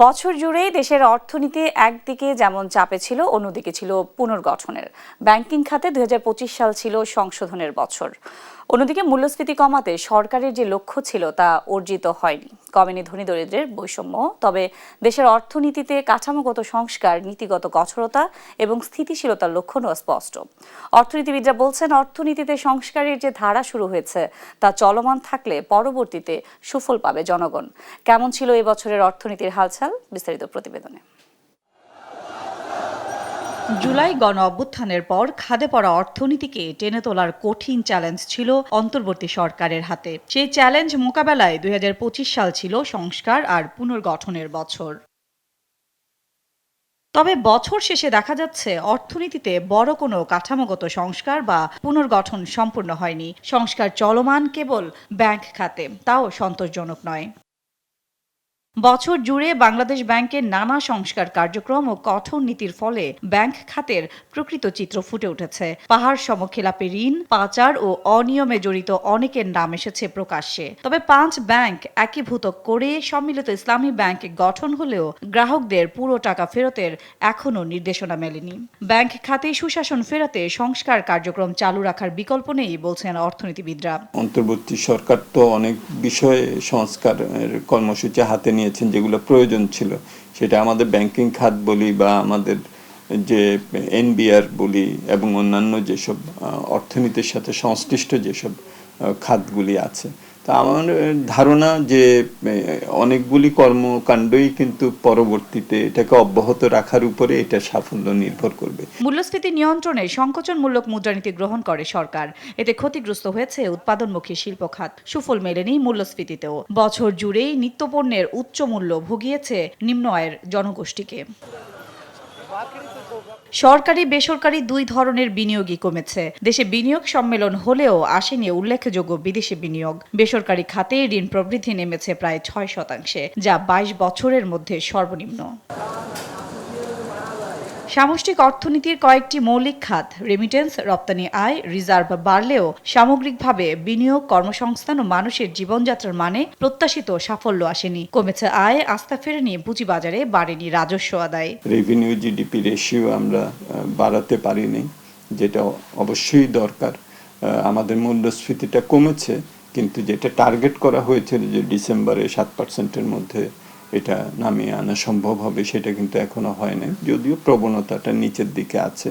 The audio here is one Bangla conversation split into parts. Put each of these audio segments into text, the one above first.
বছর জুড়েই দেশের অর্থনীতি একদিকে যেমন চাপে ছিল, অন্যদিকে ছিল পুনর্গঠনের। ব্যাংকিং খাতে ২০২৫ সাল ছিল সংশোধনের বছর। অন্যদিকে মূল্যস্ফীতি কমাতে সরকারের যে লক্ষ্য ছিল তা অর্জিত হয়নি। কমেনি ধনী দরিদ্রের বৈষম্য, তবে দেশের অর্থনীতিতে কাঠামোগত সংস্কার, নীতিগত কঠোরতা এবং স্থিতিশীলতার লক্ষণও স্পষ্ট। অর্থনীতিবিদরা বলছেন, অর্থনীতিতে সংস্কারের যে ধারা শুরু হয়েছে তা চলমান থাকলে পরবর্তীতে সুফল পাবে জনগণ। কেমন ছিল এই বছরের অর্থনীতির হালচাল, বিস্তারিত প্রতিবেদনে। জুলাই গণ অভ্যুত্থানের পর খাদে পড়া অর্থনীতিকে টেনে তোলার কঠিন চ্যালেঞ্জ ছিল অন্তর্বর্তী সরকারের হাতে। সেই চ্যালেঞ্জ মোকাবেলায় ২০২৫ সাল ছিল সংস্কার আর পুনর্গঠনের বছর। তবে বছর শেষে দেখা যাচ্ছে অর্থনীতিতে বড় কোনো কাঠামোগত সংস্কার বা পুনর্গঠন সম্পূর্ণ হয়নি। সংস্কার চলমান কেবল ব্যাংক খাতে, তাও সন্তোষজনক নয়। বছর জুড়ে বাংলাদেশ ব্যাংকের নানা সংস্কার কার্যক্রম ও কঠোর নীতির ফলে ব্যাংক খাতের প্রকৃত চিত্র ফুটে উঠেছে। পাহাড় সম খেলাপি ঋণ, পাচার ও অনিয়মে জড়িত অনেকের নাম এসেছে প্রকাশ্যে। তবে ৫ ব্যাংক একীভূত করে সম্মিলিত ইসলামী ব্যাংক গঠন হলেও গ্রাহকদের পুরো টাকা ফেরতের এখনও নির্দেশনা মেলেনি। ব্যাংক খাতে সুশাসন ফেরাতে সংস্কার কার্যক্রম চালু রাখার বিকল্প নেই বলছেন অর্থনীতিবিদরা। অন্তর্বর্তী সরকার তো অনেক বিষয়ে সংস্কারের কর্মসূচি হাতে নিয়েছেন যেগুলো প্রয়োজন ছিল। সেটা আমাদের ব্যাংকিং খাত বলি বা আমাদের যে এনবিআর বলি এবং অন্যান্য যেসব অর্থনীতির সাথে সংশ্লিষ্ট যেসব খাতগুলি আছে। তা আমার ধারণা যে অনেকগুলি কর্মকাণ্ডই কিন্তু পরবর্তীতে এটাকে অব্যাহত রাখার উপরে এটা সাফল্য নির্ভর করবে। মূল্যস্ফীতি নিয়ন্ত্রণে সংকোচনমূলক মুদ্রানীতি গ্রহণ করে সরকার। এতে ক্ষতিগ্রস্ত হয়েছে উৎপাদনমুখী শিল্প খাত। সুফল মেলেনি মূল্যস্ফীতিতেও। বছর জুড়েই নিত্যপণ্যের উচ্চ মূল্য ভুগিয়েছে নিম্ন আয়ের জনগোষ্ঠীকে। সরকারি বেসরকারি দুই ধরনের বিনিয়োগই কমেছে। দেশে বিনিয়োগ সম্মেলন হলেও আসেনি উল্লেখযোগ্য বিদেশি বিনিয়োগ। বেসরকারি খাতে ঋণ প্রবৃদ্ধি নেমেছে প্রায় ৬%, যা ২২ বছরের মধ্যে সর্বনিম্ন। সামষ্টিক অর্থনীতির কয়েকটি মৌলিক খাত রেমিটেন্স, রপ্তানি আয়, রিজার্ভ বাড়লেও সামগ্রিকভাবে বিনিয়োগ, কর্মসংস্থান ও মানুষের জীবনযাত্রার মানে প্রত্যাশিত সাফল্য আসেনি। কমেছে আয়, আস্থা ফেরেনি পুঁজিবাজারে, বাড়েনি রাজস্ব আদায়। রেভিনিউ জিডিপি রেশিও আমরা বাড়াতে পারিনি, যেটা অবশ্যই দরকার। আমাদের মূল্যস্ফীতিটা কমেছে, কিন্তু যেটা টার্গেট করা হয়েছিল যে ডিসেম্বরে ৭%-এর মধ্যে এটা নামিয়ে আনা সম্ভব হবে, সেটা কিন্তু এখনো হয় নাই, যদিও প্রবণতাটা নিচের দিকে আছে।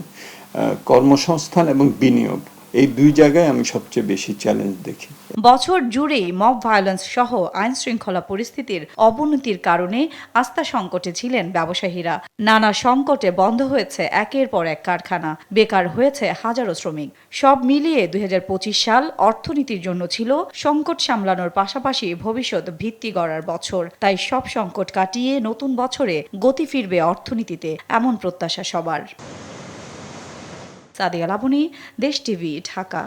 কর্মসংস্থান এবং বিনিয়োগ, এই দুই জায়গায় আমি সবচেয়ে বেশি চ্যালেঞ্জ দেখি। বছর জুড়েই মব ভায়োলেন্স সহ আইন শৃঙ্খলা পরিস্থিতির অবনতির কারণে আস্থা সংকটে ছিলেন ব্যবসায়ীরা। নানা সংকটে বন্ধ হয়েছে একের পর এক কারখানা, বেকার হয়েছে হাজারো শ্রমিক। সব মিলিয়ে ২০২৫ সাল অর্থনীতির জন্য ছিল সংকট সামলানোর পাশাপাশি ভবিষ্যৎ ভিত্তি গড়ার বছর। তাই সব সংকট কাটিয়ে নতুন বছরে গতি ফিরবে অর্থনীতিতে, এমন প্রত্যাশা সবার। সাদিয়া লাবনী, দেশ টিভি, ঢাকা।